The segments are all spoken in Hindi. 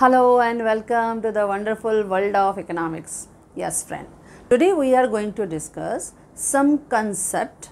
Hello and welcome to the wonderful world of economics. Yes, friend. Today we are going to discuss some concept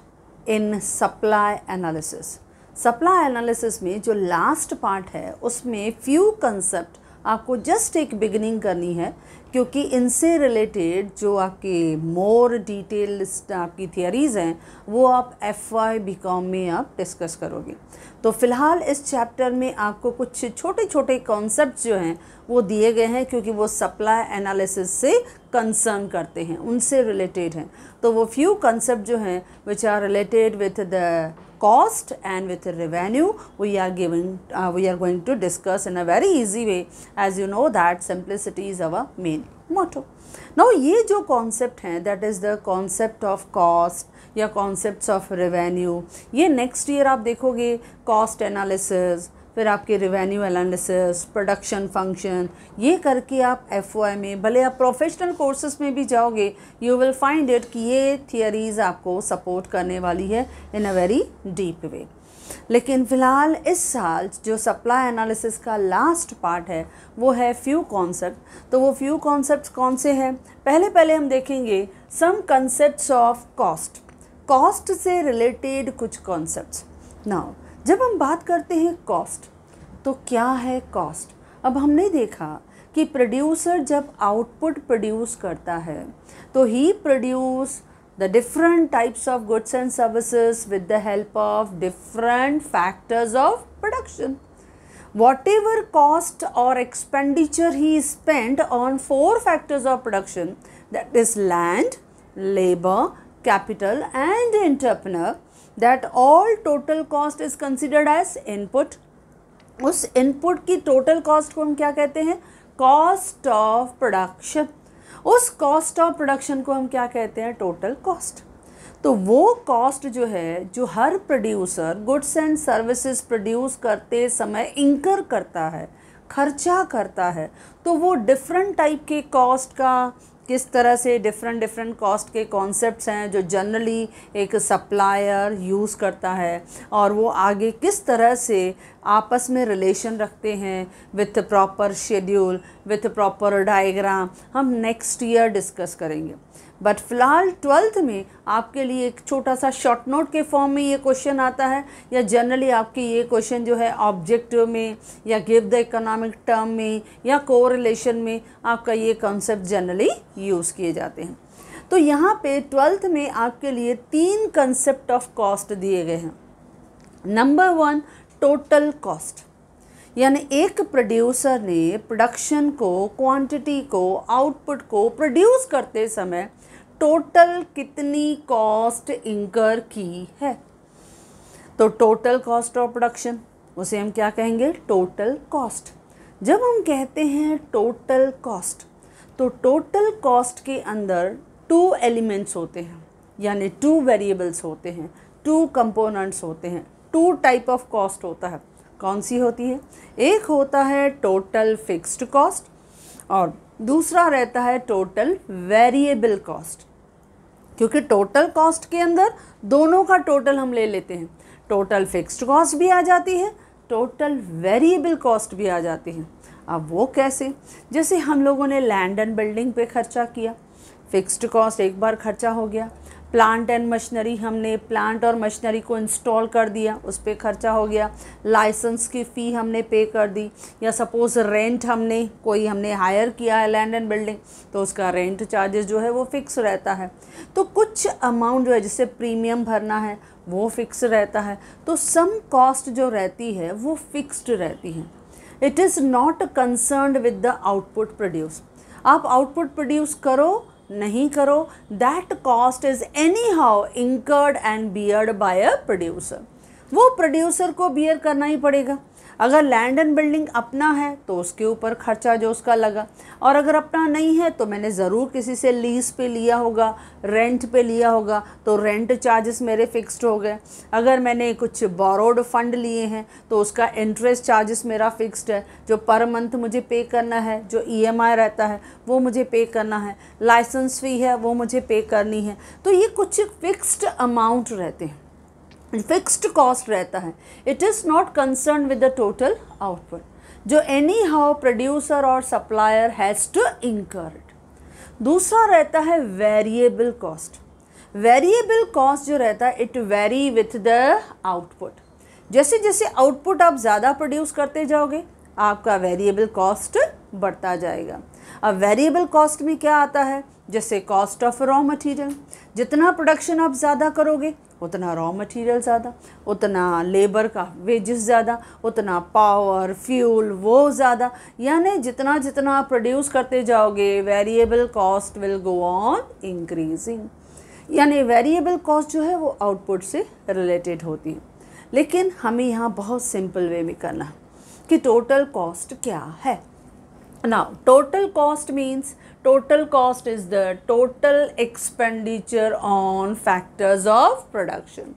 in supply analysis. Supply analysis में जो last part है उसमें few concept आपको just एक beginning करनी है, क्योंकि इनसे रिलेटेड जो आपके मोर डिटेल आपकी थियरीज़ हैं वो आप FY BCom में आप डिस्कस करोगे। तो फ़िलहाल इस चैप्टर में आपको कुछ छोटे छोटे कॉन्सेप्ट जो हैं वो दिए गए हैं, क्योंकि वो सप्लाई एनालिसिस से कंसर्न करते हैं, उनसे रिलेटेड हैं। तो वो फ्यू कंसेप्ट जो हैं which are related with the cost and with revenue we are going to discuss in a very easy way, as you know that simplicity is our main motto. Now ये जो concept हैं, that is the concept of cost या concepts of revenue, ये next year आप देखोगे cost analysis, फिर आपके रेवेन्यू एनालिसिस, प्रोडक्शन फंक्शन, ये करके आप FY में भले आप प्रोफेशनल कोर्सेज में भी जाओगे यू विल फाइंड इट कि ये थियरीज़ आपको सपोर्ट करने वाली है इन अ वेरी डीप वे। लेकिन फ़िलहाल इस साल जो सप्लाई एनालिसिस का लास्ट पार्ट है वो है फ्यू कॉन्सेप्ट। तो वो फ्यू कॉन्सेप्ट्स कौन से हैं? पहले हम देखेंगे सम कंसेप्ट्स ऑफ कॉस्ट, कॉस्ट से रिलेटेड कुछ कॉन्सेप्ट्स। नाउ जब हम बात करते हैं कॉस्ट, तो क्या है कॉस्ट? अब हमने देखा कि प्रोड्यूसर जब आउटपुट प्रोड्यूस करता है तो ही produce the different types of goods and services with the help of different factors of production. Whatever cost or expenditure he spent on 4 factors of production, that is land, labor, capital and entrepreneur, that all total cost is considered as input. उस input की total cost को हम क्या कहते हैं? Cost of production. उस cost of production को हम क्या कहते हैं? Total cost. तो वो cost जो है, जो हर producer goods and services produce करते समय इंकर करता है, खर्चा करता है, तो वो डिफरेंट टाइप के कॉस्ट का किस तरह से डिफरेंट कॉस्ट के कॉन्सेप्ट्स हैं जो जनरली एक सप्लायर यूज़ करता है, और वो आगे किस तरह से आपस में रिलेशन रखते हैं with proper schedule, with proper diagram, हम नेक्स्ट ईयर डिस्कस करेंगे। बट फ़िलहाल 12th में आपके लिए एक छोटा सा शॉर्ट नोट के फॉर्म में ये क्वेश्चन आता है, या जनरली आपके ये क्वेश्चन जो है ऑब्जेक्टिव में या गिव द इकोनॉमिक टर्म में या कोरिलेशन में आपका ये कॉन्सेप्ट जनरली यूज़ किए जाते हैं। तो यहाँ पे 12th में आपके लिए 3 कंसेप्ट ऑफ कॉस्ट दिए गए हैं। नंबर 1 टोटल कॉस्ट, यानी एक प्रोड्यूसर ने प्रोडक्शन को, क्वांटिटी को, आउटपुट को प्रोड्यूस करते समय टोटल कितनी कॉस्ट इंकर की है। तो टोटल कॉस्ट ऑफ प्रोडक्शन, उसे हम क्या कहेंगे? Total cost. जब हम कहते हैं टोटल कॉस्ट, तो टोटल कॉस्ट के अंदर 2 एलिमेंट्स होते हैं, यानी 2 वेरिएबल्स होते हैं, 2 कंपोनेंट्स होते हैं, 2 टाइप ऑफ कॉस्ट होता है। कौन सी होती है? एक होता है टोटल फिक्स्ड कॉस्ट और दूसरा रहता है टोटल वेरिएबल कॉस्ट। क्योंकि टोटल कॉस्ट के अंदर दोनों का टोटल हम ले लेते हैं, टोटल फिक्स्ड कॉस्ट भी आ जाती है, टोटल वेरिएबल कॉस्ट भी आ जाती है। अब वो कैसे? जैसे हम लोगों ने लैंड एंड बिल्डिंग पे खर्चा किया, फिक्स्ड कॉस्ट एक बार खर्चा हो गया। प्लांट एंड मशीनरी, हमने प्लांट और मशीनरी को इंस्टॉल कर दिया, उस पर खर्चा हो गया। लाइसेंस की फ़ी हमने पे कर दी, या सपोज़ रेंट हमने हायर किया है लैंड एंड बिल्डिंग, तो उसका रेंट चार्जेस जो है वो फिक्स रहता है। तो कुछ अमाउंट जो है जिससे प्रीमियम भरना है वो फिक्स रहता है। तो सम कॉस्ट जो रहती है वो फिक्स्ड रहती है। It is not concerned with the output produce. आप आउटपुट प्रोड्यूस करो नहीं करो, that cost is anyhow incurred and beared by a producer. वो प्रोड्यूसर को बियर करना ही पड़ेगा। अगर लैंड एंड बिल्डिंग अपना है तो उसके ऊपर खर्चा जो उसका लगा, और अगर अपना नहीं है तो मैंने ज़रूर किसी से लीज़ पे लिया होगा, रेंट पे लिया होगा, तो रेंट चार्जेस मेरे फिक्स्ड हो गए। अगर मैंने कुछ बोरोड फंड लिए हैं तो उसका इंटरेस्ट चार्जेस मेरा फिक्स्ड है, जो पर मंथ मुझे पे करना है, जो EMI रहता है वो मुझे पे करना है, लाइसेंस फ़ी है वो मुझे पे करनी है। तो ये कुछ फिक्स्ड अमाउंट रहते हैं, फिक्स्ड कॉस्ट रहता है। It is not concern with the total output. जो एनी हाउ प्रोड्यूसर और सप्लायर हैज़ टू इंकर इट। दूसरा रहता है वेरिएबल कॉस्ट। वेरिएबल कॉस्ट जो रहता है it very with the output. जैसे जैसे आउटपुट आप ज़्यादा प्रोड्यूस करते जाओगे आपका वेरिएबल कॉस्ट बढ़ता जाएगा। अब वेरिएबल कॉस्ट में क्या आता है, जैसे कॉस्ट ऑफ रॉ मटेरियल, जितना प्रोडक्शन आप ज़्यादा करोगे उतना रॉ मटेरियल ज़्यादा, उतना लेबर का वेजेस ज़्यादा, उतना पावर फ्यूल वो ज़्यादा, यानी जितना जितना आप प्रोड्यूस करते जाओगे variable cost will go on increasing. यानी वेरिएबल कॉस्ट जो है वो आउटपुट से रिलेटेड होती है। लेकिन हमें यहाँ बहुत सिंपल वे में करना है कि टोटल कॉस्ट क्या है। Now total cost means total cost is the total expenditure on factors of production।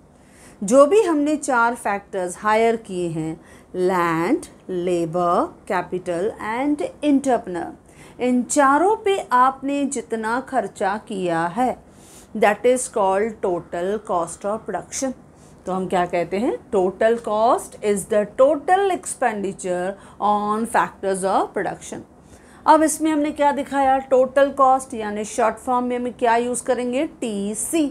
जो भी हमने 4 फैक्टर्स हायर किए हैं, land, labour, capital and entrepreneur, इन चारों पे आपने जितना खर्चा किया है that is called total cost of production. तो हम क्या कहते हैं, total cost is the total expenditure on factors of production. अब इसमें हमने क्या दिखाया, टोटल कॉस्ट, यानी शॉर्ट फॉर्म में हम क्या यूज़ करेंगे, TC।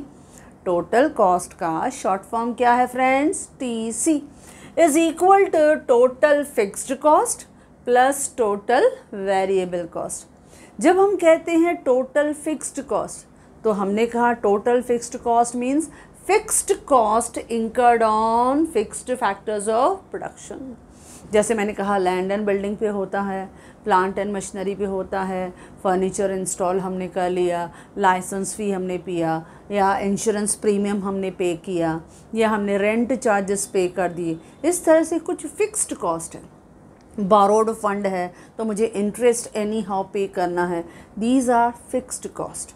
टोटल कॉस्ट का शॉर्ट फॉर्म क्या है friends, TC is equal to total fixed cost plus total variable cost. जब हम कहते हैं टोटल फिक्स्ड कॉस्ट तो हमने कहा total fixed cost means fixed cost incurred on fixed factors of production. जैसे मैंने कहा लैंड एंड बिल्डिंग पे होता है, प्लांट एंड मशीनरी पे होता है, फर्नीचर इंस्टॉल हमने कर लिया, लाइसेंस फ़ी हमने पिया, या इंश्योरेंस प्रीमियम हमने पे किया, या हमने रेंट चार्जेस पे कर दिए। इस तरह से कुछ फिक्स्ड कॉस्ट है। बोरोड फंड है तो मुझे इंटरेस्ट एनी हाउ पे करना है, दीज आर फिक्स्ड कॉस्ट।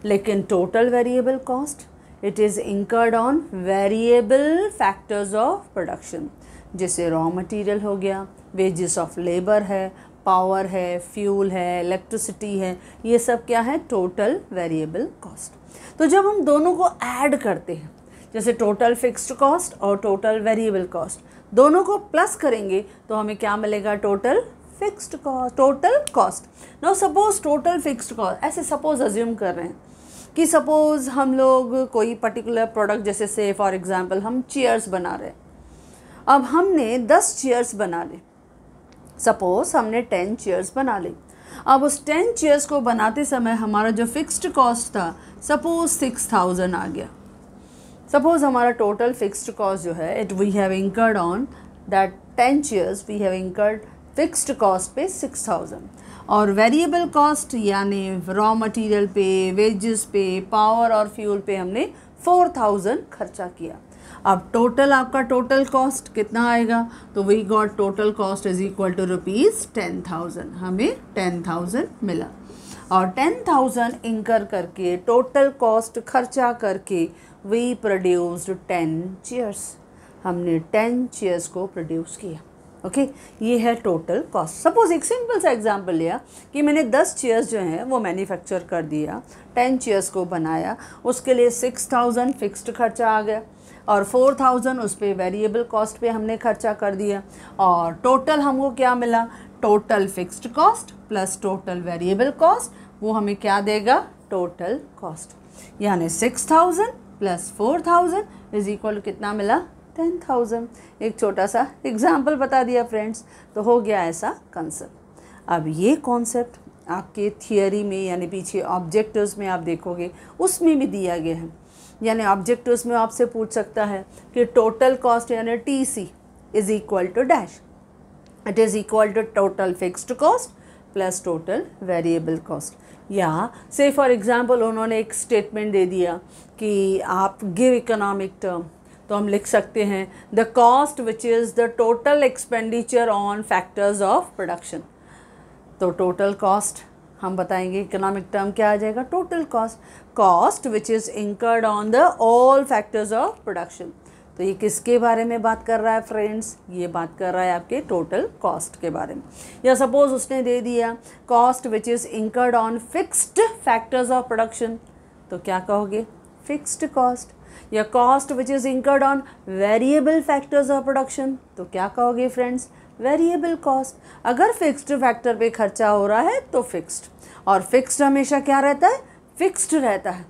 लेकिन total variable cost it is incurred on variable factors of production, जैसे रॉ मटेरियल हो गया, वेजेस ऑफ लेबर है, पावर है, फ्यूल है, इलेक्ट्रिसिटी है, ये सब क्या है, टोटल वेरिएबल कॉस्ट। तो जब हम दोनों को ऐड करते हैं, जैसे टोटल फिक्स्ड कॉस्ट और टोटल वेरिएबल कॉस्ट, दोनों को प्लस करेंगे तो हमें क्या मिलेगा, total fixed cost, total cost. Now suppose total fixed cost, ऐसे सपोज अज्यूम कर रहे हैं कि सपोज हम लोग कोई पर्टिकुलर प्रोडक्ट, जैसे से फॉर एग्जांपल हम चेयर्स बना रहे हैं। अब हमने 10 चेयर्स बना ली, सपोज हमने 10 चेयर्स बना ली। अब उस 10 चेयर्स को बनाते समय हमारा जो फिक्स्ड कॉस्ट था सपोज 6000 आ गया। सपोज हमारा टोटल फिक्स्ड कॉस्ट जो है it we have incurred on that 10 chairs, we have incurred fixed cost पे 6000, और वेरिएबल कॉस्ट यानी रॉ मटेरियल पे, वेजेस पे, पावर और फ्यूल पे हमने 4000 खर्चा किया। अब टोटल आपका टोटल कॉस्ट कितना आएगा, तो we got total cost is equal to ₹10,000, हमें 10,000 मिला। और 10,000 इंकर करके टोटल कॉस्ट खर्चा करके वी प्रोड्यूस्ड 10 चेयर्स, हमने 10 चेयर्स को प्रोड्यूस किया। ओके ये है टोटल कॉस्ट। सपोज एक सिंपल सा एग्जांपल लिया कि मैंने 10 चेयर्स जो हैं वो मैन्युफैक्चर कर दिया, 10 चेयर्स को बनाया, उसके लिए 6000 फिक्स्ड खर्चा आ गया और 4000 उस पर वेरिएबल कॉस्ट पे हमने खर्चा कर दिया, और टोटल हमको क्या मिला, total fixed cost plus total variable cost, वो हमें क्या देगा, टोटल कॉस्ट। यानी 6000 प्लस 4000 इज इक्वल टू कितना मिला, 10,000। एक छोटा सा एग्जाम्पल बता दिया फ्रेंड्स, तो हो गया ऐसा कंसेप्ट। अब ये कॉन्सेप्ट आपके थियोरी में यानी पीछे ऑब्जेक्टिव्स में आप देखोगे उसमें भी दिया गया है। यानी ऑब्जेक्टिव्स में आपसे पूछ सकता है कि टोटल कॉस्ट यानी TC is equal to dash, it is equal to total fixed cost plus total variable cost. या से फॉर एग्जांपल उन्होंने एक स्टेटमेंट दे दिया कि आप गिव इकोनॉमिक टर्म, तो हम लिख सकते हैं the cost which is the total expenditure on factors of production. तो टोटल कॉस्ट हम बताएंगे इकोनॉमिक टर्म क्या आ जाएगा, total cost, cost which is incurred on the all factors of production. तो ये किसके बारे में बात कर रहा है फ्रेंड्स, ये बात कर रहा है आपके टोटल कॉस्ट के बारे में। या सपोज उसने दे दिया cost which is incurred on fixed factors of production, तो क्या कहोगे, फिक्स्ड कॉस्ट। या cost which is incurred on variable factors of production, तो क्या कहोगे फ्रेंड्स, वेरिएबल कॉस्ट। अगर फिक्स्ड फैक्टर पे खर्चा हो रहा है तो फिक्स्ड, और फिक्स्ड हमेशा क्या रहता है, फिक्स्ड रहता है।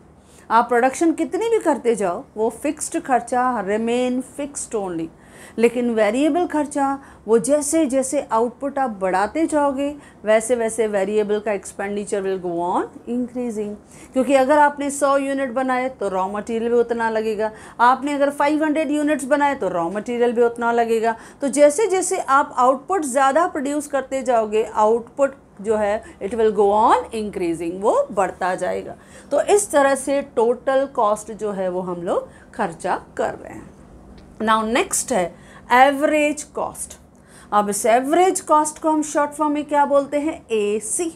आप प्रोडक्शन कितनी भी करते जाओ वो फिक्स्ड खर्चा रिमेन फिक्स्ड ओनली। लेकिन वेरिएबल खर्चा वो जैसे जैसे आउटपुट आप बढ़ाते जाओगे वैसे वैसे वेरिएबल का expenditure will go on increasing. क्योंकि अगर आपने 100 यूनिट बनाए तो रॉ मटेरियल भी उतना लगेगा, आपने अगर 500 यूनिट्स बनाए तो रॉ मटेरियल भी उतना लगेगा। तो जैसे जैसे आप आउटपुट ज़्यादा प्रोड्यूस करते जाओगे आउटपुट जो है it will go on increasing, वो बढ़ता जाएगा। तो इस तरह से टोटल कॉस्ट जो है वो हम लोग खर्चा कर रहे हैं। नाउ नेक्स्ट है एवरेज कॉस्ट। अब इस एवरेज कॉस्ट को हम शॉर्ट फॉर्म में क्या बोलते हैं, AC।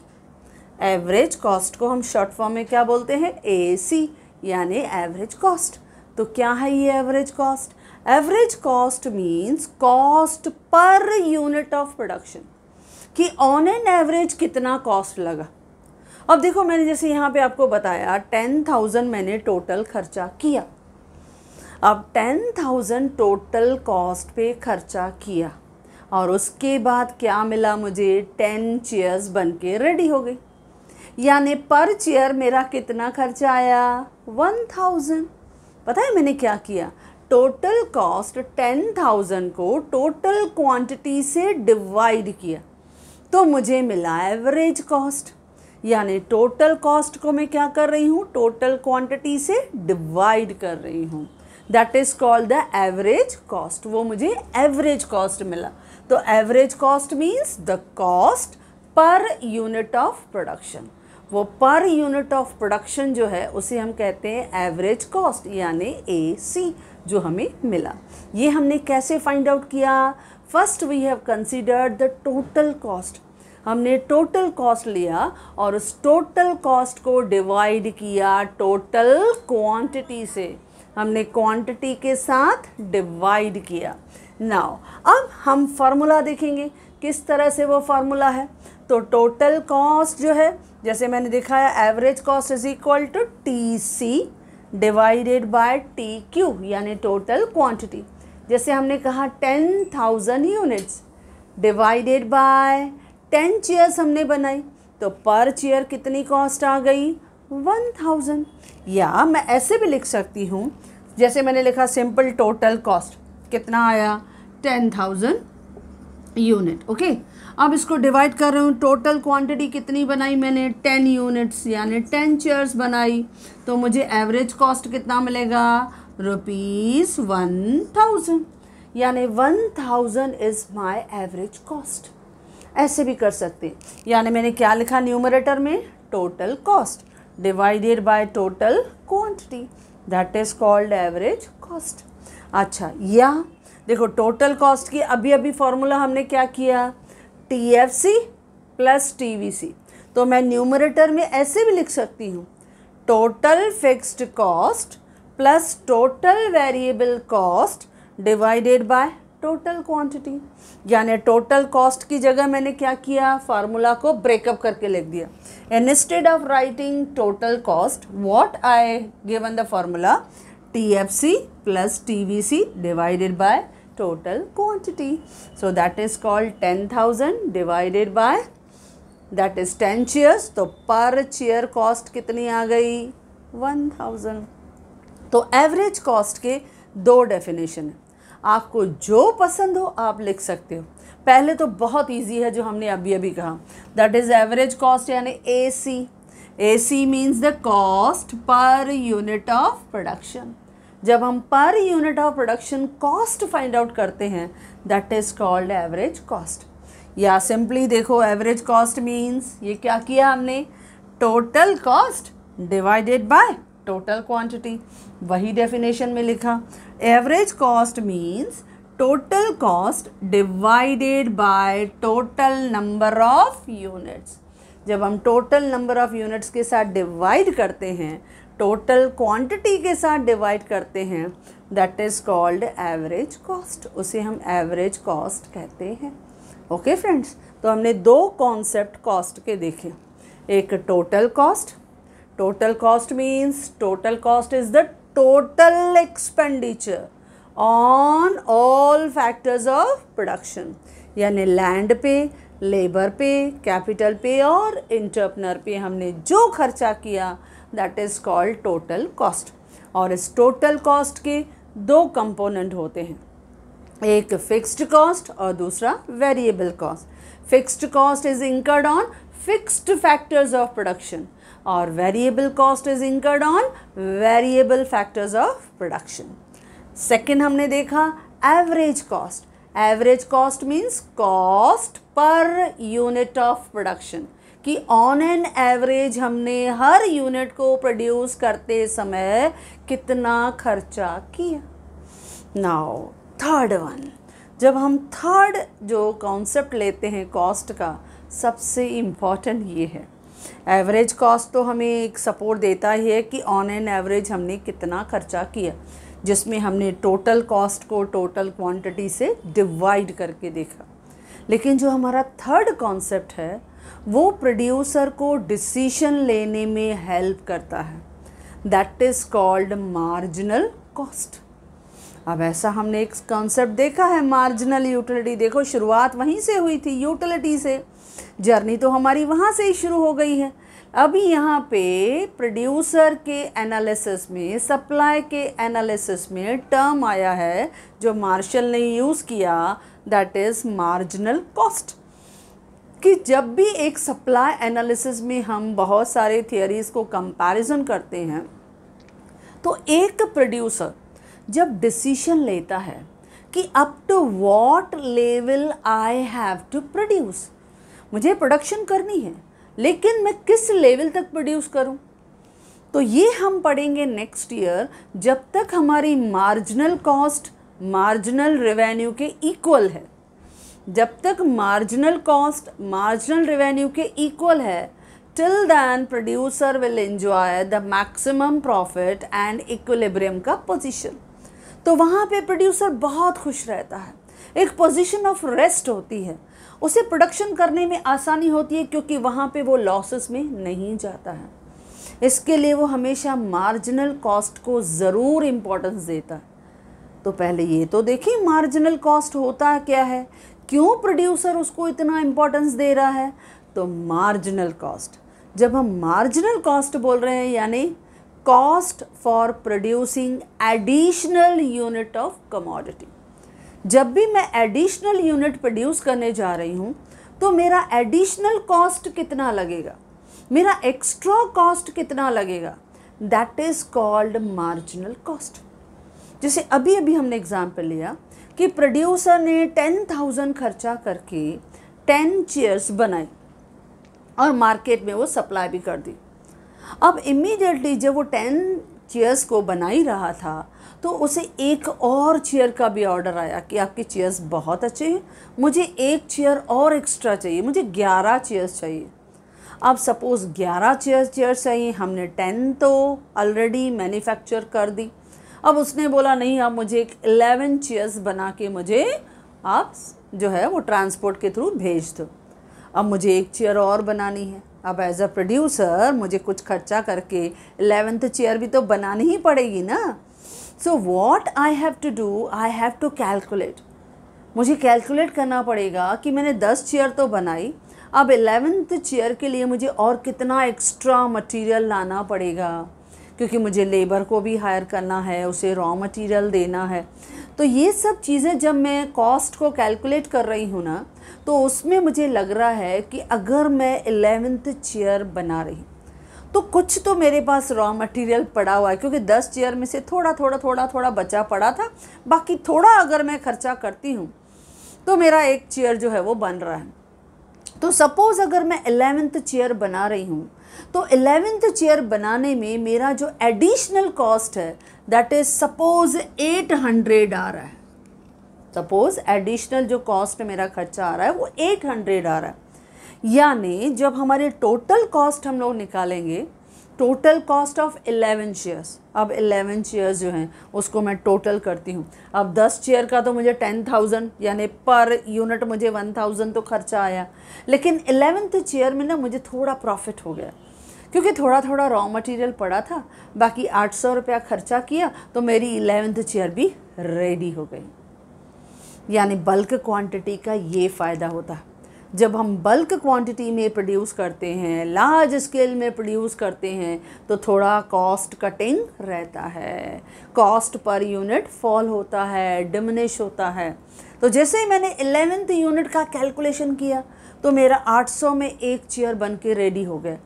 एवरेज कॉस्ट को हम शॉर्ट फॉर्म में क्या बोलते हैं, AC, यानी एवरेज कॉस्ट। तो क्या है ये average cost? Average cost means cost per unit of production, कि ऑन एन एवरेज कितना कॉस्ट लगा। अब देखो मैंने जैसे यहाँ पे आपको बताया 10,000 मैंने टोटल खर्चा किया। अब 10,000 टोटल कॉस्ट पे खर्चा किया और उसके बाद क्या मिला मुझे, 10 चेयर्स बन के रेडी हो गई। यानी पर चेयर मेरा कितना खर्चा आया, 1000। पता है मैंने क्या किया, टोटल कॉस्ट 10,000 को टोटल क्वांटिटी से डिवाइड किया तो मुझे मिला एवरेज कॉस्ट। यानी टोटल कॉस्ट को मैं क्या कर रही हूँ, टोटल क्वांटिटी से डिवाइड कर रही हूँ। That is called the average cost. वो मुझे एवरेज कॉस्ट मिला। तो average cost means the cost per unit of production. वो पर यूनिट ऑफ प्रोडक्शन जो है उसे हम कहते हैं एवरेज कॉस्ट, यानी AC जो हमें मिला। ये हमने कैसे फाइंड आउट किया, first we have considered the total cost. हमने टोटल कॉस्ट लिया और उस टोटल कॉस्ट को डिवाइड किया टोटल क्वांटिटी से, हमने क्वांटिटी के साथ डिवाइड किया। नाउ अब हम फार्मूला देखेंगे किस तरह से वो फार्मूला है। तो टोटल कॉस्ट जो है जैसे मैंने दिखाया average cost is equal to TC divided by TQ, यानी टोटल क्वांटिटी। जैसे हमने कहा 10,000 यूनिट्स डिवाइडेड बाय 10 चेयर्स हमने बनाई तो पर चेयर कितनी कॉस्ट आ गई, 1000। या मैं ऐसे भी लिख सकती हूँ, जैसे मैंने लिखा सिंपल टोटल कॉस्ट कितना आया, 10,000 यूनिट। ओके, अब इसको डिवाइड कर रही हूँ, टोटल क्वांटिटी कितनी बनाई मैंने, 10 यूनिट्स, यानी 10 चेयर्स बनाई तो मुझे एवरेज कॉस्ट कितना मिलेगा, ₹1000। यानी 1000 इज़ माई एवरेज कॉस्ट। ऐसे भी कर सकते हैं, यानी मैंने क्या लिखा न्यूमरेटर में, total cost divided by total quantity, that is called average cost. अच्छा, या देखो टोटल कॉस्ट की अभी अभी फॉर्मूला हमने क्या किया, TFC प्लस TVC। तो मैं न्यूमरेटर में ऐसे भी लिख सकती हूँ, total fixed cost plus total variable cost divided by total quantity. यानी टोटल कॉस्ट की जगह मैंने क्या किया, फार्मूला को ब्रेकअप करके लिख दिया। Instead of writing total cost what I given the formula, TFC प्लस TVC divided by total quantity. So that is called 10,000 divided by that is 10 chairs, तो पर चेयर कॉस्ट कितनी आ गई, 1000। तो एवरेज कॉस्ट के दो डेफिनेशन है, आपको जो पसंद हो आप लिख सकते हो। पहले तो बहुत इजी है जो हमने अभी अभी कहा, दैट इज एवरेज कॉस्ट यानी AC। AC means the cost per unit of production. जब हम पर unit of production cost find out करते हैं that is called average cost. या सिंपली देखो एवरेज कॉस्ट मीन्स ये क्या किया हमने, total cost divided by total quantity, वही डेफिनेशन में लिखा। Average cost means total cost divided by total number of units. जब हम टोटल नंबर ऑफ यूनिट्स के साथ डिवाइड करते हैं, टोटल क्वांटिटी के साथ डिवाइड करते हैं, that is called average cost, उसे हम एवरेज कॉस्ट कहते हैं। ओके फ्रेंड्स, तो हमने दो कॉन्सेप्ट कॉस्ट के देखे, एक total cost. Total cost means total cost is the total expenditure on all factors of production, यानी लैंड पे, लेबर पे, कैपिटल पे और इंटरप्रेन्योर पे हमने जो खर्चा किया that is called total cost. और इस टोटल कॉस्ट के दो कंपोनेंट होते हैं, एक फिक्स्ड कॉस्ट और दूसरा variable cost. Fixed cost is incurred on fixed factors of production और variable cost is incurred on variable factors of production. Second हमने देखा average cost. Average cost means cost per unit of production, कि ऑन एन एवरेज हमने हर यूनिट को प्रोड्यूस करते समय कितना खर्चा किया। नाउ थर्ड वन, जब हम थर्ड जो कॉन्सेप्ट लेते हैं कॉस्ट का, सबसे इम्पॉर्टेंट ये है। एवरेज कॉस्ट तो हमें एक सपोर्ट देता ही है कि ऑन एन एवरेज हमने कितना खर्चा किया, जिसमें हमने टोटल कॉस्ट को टोटल क्वांटिटी से डिवाइड करके देखा। लेकिन जो हमारा थर्ड कॉन्सेप्ट है वो प्रोड्यूसर को डिसीजन लेने में हेल्प करता है, that is called marginal cost. अब ऐसा हमने एक कॉन्सेप्ट देखा है मार्जिनल यूटिलिटी। देखो शुरुआत वहीं से हुई थी, यूटिलिटी से, जर्नी तो हमारी वहाँ से ही शुरू हो गई है। अभी यहाँ पे प्रोड्यूसर के एनालिसिस में, सप्लाई के एनालिसिस में टर्म आया है जो मार्शल ने यूज़ किया, दैट इज़ मार्जिनल कॉस्ट। कि जब भी एक सप्लाई एनालिसिस में हम बहुत सारे थियरीज़ को कंपैरिजन करते हैं, तो एक प्रोड्यूसर जब डिसीजन लेता है कि up to what level I have to produce, मुझे प्रोडक्शन करनी है लेकिन मैं किस लेवल तक प्रोड्यूस करूं, तो ये हम पढ़ेंगे नेक्स्ट ईयर, जब तक हमारी मार्जिनल कॉस्ट मार्जिनल रेवेन्यू के इक्वल है। जब तक मार्जिनल कॉस्ट मार्जिनल रेवेन्यू के इक्वल है, till then producer will enjoy the maximum profit and equilibrium का पोजीशन। तो वहाँ पे प्रोड्यूसर बहुत खुश रहता है, एक पोजीशन ऑफ रेस्ट होती है, उसे प्रोडक्शन करने में आसानी होती है क्योंकि वहाँ पे वो लॉसेस में नहीं जाता है। इसके लिए वो हमेशा मार्जिनल कॉस्ट को ज़रूर इम्पोर्टेंस देता है। तो पहले ये तो देखिए मार्जिनल कॉस्ट होता क्या है, क्यों प्रोड्यूसर उसको इतना इम्पोर्टेंस दे रहा है। तो मार्जिनल कॉस्ट, जब हम मार्जिनल कॉस्ट बोल रहे हैं यानी cost for producing additional unit of commodity. जब भी मैं एडिशनल यूनिट प्रोड्यूस करने जा रही हूँ तो मेरा एडिशनल कॉस्ट कितना लगेगा, मेरा एक्स्ट्रा कॉस्ट कितना लगेगा, that is called marginal cost. जैसे अभी अभी हमने एग्जाम्पल लिया कि प्रोड्यूसर ने 10,000 खर्चा करके 10 चेयर्स बनाई और मार्केट में वो सप्लाई भी कर दी। अब इमीडिएटली जब वो 10 चेयर्स को बना ही रहा था तो उसे एक और चेयर का भी ऑर्डर आया कि आपकी चेयर्स बहुत अच्छे हैं, मुझे एक चेयर और एक्स्ट्रा चाहिए, मुझे 11 चेयर्स चाहिए। अब सपोज़ 11 चेयर्स चाहिए, हमने 10 तो ऑलरेडी मैन्युफैक्चर कर दी। अब उसने बोला नहीं, अब मुझे एक 11 चेयर्स बना के मुझे आप जो है वो ट्रांसपोर्ट के थ्रू भेज दो। अब मुझे एक चेयर और बनानी है। अब एज अ प्रोड्यूसर मुझे कुछ खर्चा करके 11th चेयर भी तो बनानी ही पड़ेगी ना। So what I have to do, I have to calculate. मुझे कैलकुलेट करना पड़ेगा कि मैंने 10 चेयर तो बनाई, अब 11th चेयर के लिए मुझे और कितना एक्स्ट्रा मटेरियल लाना पड़ेगा, क्योंकि मुझे लेबर को भी हायर करना है, उसे रॉ मटेरियल देना है। तो ये सब चीज़ें जब मैं कॉस्ट को कैलकुलेट कर रही हूँ ना, तो उसमें मुझे लग रहा है कि अगर मैं 11th चेयर बना रही तो कुछ तो मेरे पास रॉ मटेरियल पड़ा हुआ है, क्योंकि 10 चेयर में से थोड़ा थोड़ा बचा पड़ा था, बाकी थोड़ा अगर मैं खर्चा करती हूँ तो मेरा एक चेयर जो है वो बन रहा है। तो सपोज़ अगर मैं 11th चेयर बना रही हूँ तो 11th चेयर बनाने में मेरा जो एडिशनल कॉस्ट है दैट इज़ सपोज़ 800 आ रहा है। सपोज़ एडिशनल जो कॉस्ट मेरा खर्चा आ रहा है वो 800 आ रहा है। यानी जब हमारे टोटल कॉस्ट हम लोग निकालेंगे, टोटल कॉस्ट ऑफ 11 चेयर्स, अब 11 चेयर्स जो हैं उसको मैं टोटल करती हूँ। अब 10 चेयर का तो मुझे 10,000 यानी पर यूनिट मुझे 1,000 तो खर्चा आया, लेकिन 11th चेयर में ना मुझे थोड़ा प्रॉफिट हो गया, क्योंकि थोड़ा थोड़ा रॉ मटेरियल पड़ा था, बाकी 800 रुपया खर्चा किया तो मेरी 11th चेयर भी रेडी हो गई। यानी बल्क क्वांटिटी का ये फ़ायदा होता है। जब हम बल्क क्वांटिटी में प्रोड्यूस करते हैं, लार्ज स्केल में प्रोड्यूस करते हैं, तो थोड़ा कॉस्ट कटिंग रहता है, कॉस्ट पर यूनिट फॉल होता है, डिमिनिश होता है। तो जैसे ही मैंने 11th यूनिट का कैलकुलेशन किया तो मेरा 800 में एक चेयर बन के रेडी हो गया।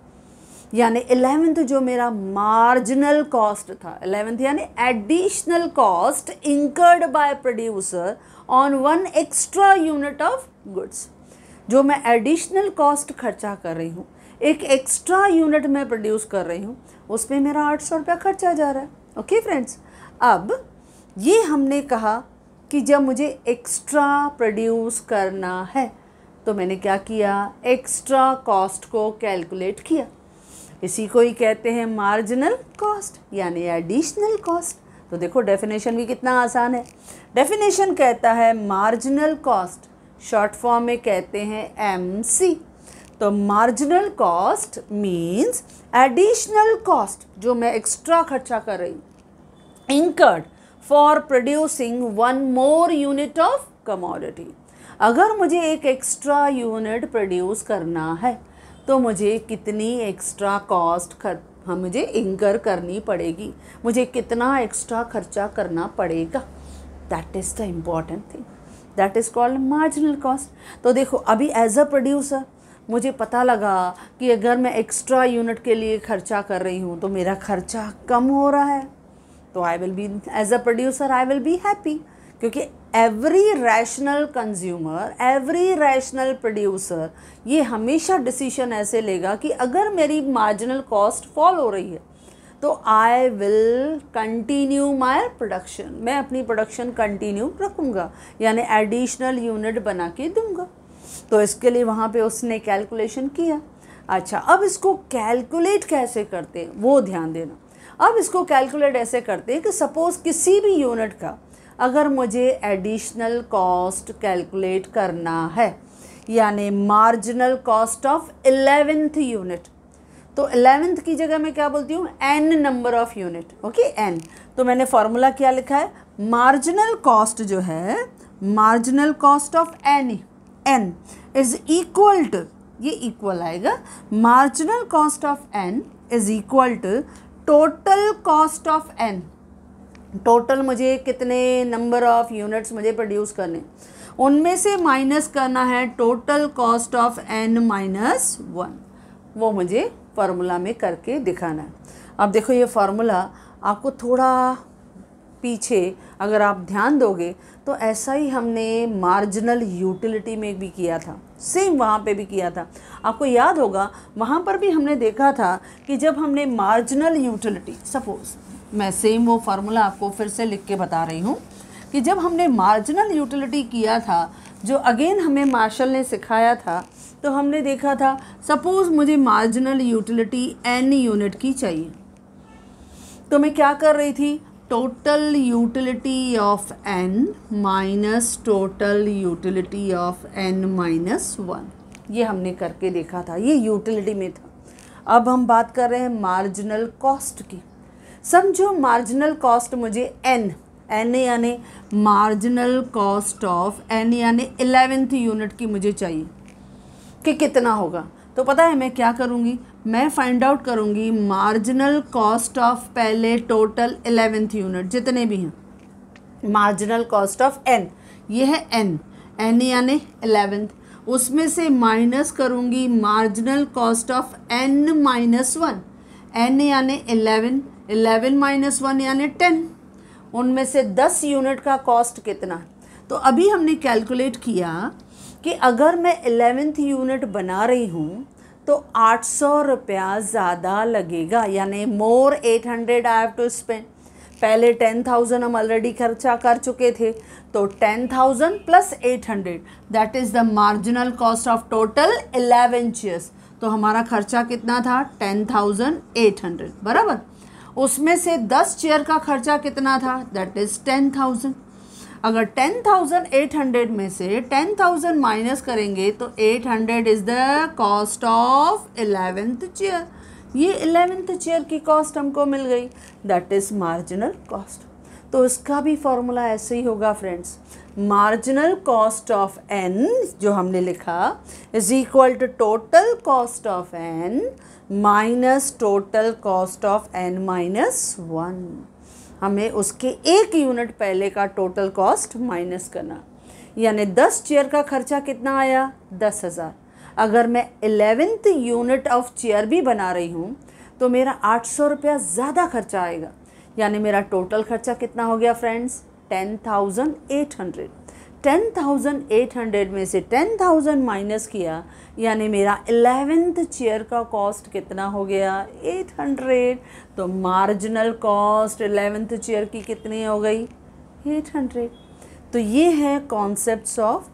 यानी 11th जो मेरा मार्जिनल कॉस्ट था, 11th यानी additional cost incurred by producer on one extra unit of goods, जो मैं एडिशनल कॉस्ट खर्चा कर रही हूँ, एक एक्स्ट्रा यूनिट में प्रोड्यूस कर रही हूँ, उसमें मेरा 800 रुपया खर्चा जा रहा है। ओके फ्रेंड्स, अब ये हमने कहा कि जब मुझे एक्स्ट्रा प्रोड्यूस करना है तो मैंने क्या किया, एक्स्ट्रा कॉस्ट को कैलकुलेट किया। इसी को ही कहते हैं मार्जिनल कॉस्ट यानी एडिशनल कॉस्ट। तो देखो डेफिनेशन भी कितना आसान है। डेफिनेशन कहता है मार्जिनल कॉस्ट, शॉर्ट फॉर्म में कहते हैं MC। तो marginal cost means additional cost जो मैं एक्स्ट्रा खर्चा कर रही हूँ, incurred for producing one more unit of commodity. अगर मुझे एक एक्स्ट्रा यूनिट प्रोड्यूस करना है तो मुझे कितनी एक्स्ट्रा कॉस्ट मुझे इंकर करनी पड़ेगी, मुझे कितना एक्स्ट्रा खर्चा करना पड़ेगा। That is the important thing, that is called marginal cost. तो देखो अभी एज अ प्रोड्यूसर मुझे पता लगा कि अगर मैं एक्स्ट्रा यूनिट के लिए खर्चा कर रही हूँ तो मेरा खर्चा कम हो रहा है, तो I will be as a producer I will be happy, क्योंकि every rational consumer, every rational producer ये हमेशा डिसीजन ऐसे लेगा कि अगर मेरी मार्जिनल कॉस्ट फॉल हो रही है तो I will continue my production, मैं अपनी प्रोडक्शन कंटिन्यू रखूँगा, यानी एडिशनल यूनिट बना के दूँगा। तो इसके लिए वहाँ पे उसने कैलकुलेशन किया। अच्छा, अब इसको कैलकुलेट कैसे करते हैं वो ध्यान देना। अब इसको कैलकुलेट ऐसे करते हैं कि सपोज़ किसी भी यूनिट का अगर मुझे एडिशनल कॉस्ट कैलकुलेट करना है, यानी marginal cost of 11th unit, तो 11th की जगह मैं क्या बोलती हूँ, n number of unit. Okay, n। तो मैंने फॉर्मूला क्या लिखा है, मार्जिनल कॉस्ट जो है, marginal cost of n is equal to, ये इक्वल आएगा, marginal cost of n is equal to total cost of n। Total मुझे कितने नंबर ऑफ यूनिट्स मुझे प्रोड्यूस करने, उनमें से माइनस करना है टोटल कॉस्ट ऑफ n-1, वो मुझे फार्मूला में करके दिखाना है। अब देखो ये फार्मूला आपको थोड़ा पीछे अगर आप ध्यान दोगे तो ऐसा ही हमने मार्जिनल यूटिलिटी में भी किया था, सेम वहाँ पे भी किया था। आपको याद होगा वहाँ पर भी हमने देखा था कि जब हमने मार्जिनल यूटिलिटी, सपोज़ मैं सेम वो फार्मूला आपको फिर से लिख के बता रही हूँ कि जब हमने मार्जिनल यूटिलिटी किया था, जो अगेन हमें मार्शल ने सिखाया था, तो हमने देखा था सपोज़ मुझे मार्जिनल यूटिलिटी n यूनिट की चाहिए, तो मैं क्या कर रही थी, total utility of n minus total utility of n-1, ये हमने करके देखा था, ये यूटिलिटी में था। अब हम बात कर रहे हैं मार्जिनल कॉस्ट की। समझो मार्जिनल कॉस्ट मुझे n यानी मार्जिनल कॉस्ट ऑफ n यानी 11th यूनिट की मुझे चाहिए कि कितना होगा। तो पता है मैं क्या करूँगी, मैं फाइंड आउट करूँगी मार्जिनल कॉस्ट ऑफ पहले टोटल 11th यूनिट जितने भी हैं, मार्जिनल कॉस्ट ऑफ n, ये है n यानी 11th, उसमें से माइनस करूँगी marginal cost of n-1, n यानी 11 माइनस 1 यानी 10, उनमें से 10 यूनिट का कॉस्ट कितना। तो अभी हमने कैलकुलेट किया कि अगर मैं 11th यूनिट बना रही हूँ तो 800 रुपया ज़्यादा लगेगा, यानी मोर 800 आई हैव टू स्पेंड। पहले 10,000 हम ऑलरेडी खर्चा कर चुके थे, तो 10,000 plus 800 that is the marginal cost of total 11 chairs. तो हमारा खर्चा कितना था, 10,800 बराबर। उसमें से 10 चेयर का खर्चा कितना था, दैट इज़ 10,000। अगर 10,800 में से 10,000 माइनस करेंगे तो 800 is the cost of 11th chair. ये 11th चेयर की कॉस्ट हमको मिल गई, दैट इज़ मार्जिनल कॉस्ट। तो इसका भी फॉर्मूला ऐसे ही होगा friends, marginal cost of n जो हमने लिखा is equal to total cost of n minus total cost of n minus 1। हमें उसके एक यूनिट पहले का टोटल कॉस्ट माइनस करना, यानी 10 चेयर का खर्चा कितना आया 10,000। अगर मैं 11th यूनिट ऑफ चेयर भी बना रही हूँ तो मेरा 800 रुपया ज़्यादा खर्चा आएगा, यानी मेरा टोटल खर्चा कितना हो गया फ्रेंड्स 10,800। 10,800 में से 10,000 माइनस किया, यानी मेरा 11th चेयर का कॉस्ट कितना हो गया 800। तो मार्जिनल कॉस्ट 11th चेयर की कितनी हो गई 800। तो ये है कॉन्सेप्ट्स ऑफ